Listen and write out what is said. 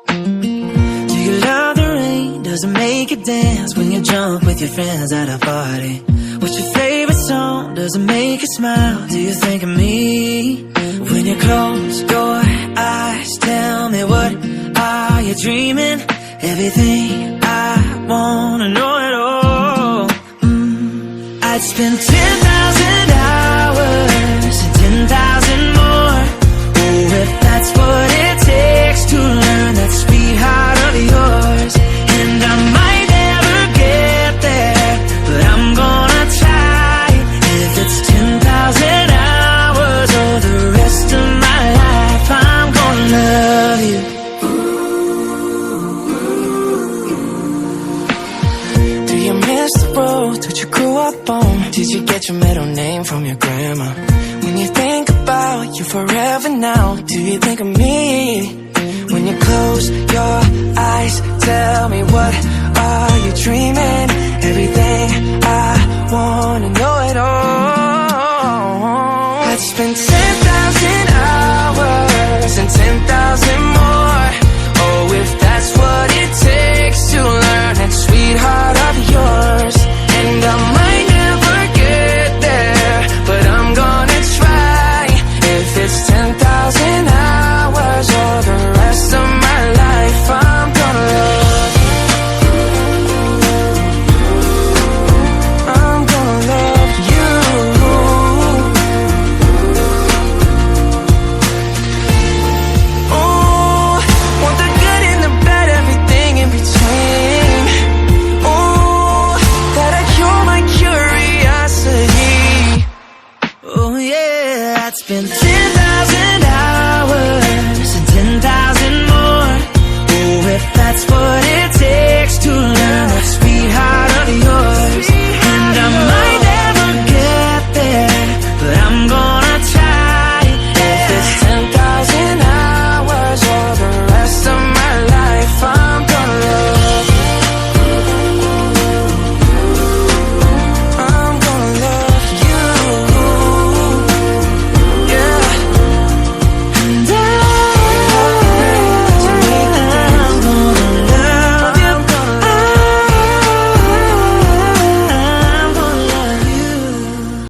Do you love the rain? Does it make you dance when you jump with your friends at a party? What's your favorite song? Does it make you smile? Do you think of me? When you close your eyes, tell me what are you dreaming? Everything I wanna know it all. I'd spend 10,000 hours and 10,000 more. Oh, if that's what it takes to learn that sweet heart of yours. And I might never get there, but I'm gonna try. If it's 10,000 hours or the rest of my life, I'm gonna love you. Do you miss the road that you grew up on? Did you get your middle name from your grandma? When you think about you forever now, do you think of me? When you close your eyes, tell me what are you dreaming? Everything I wanna know it all. I'd spend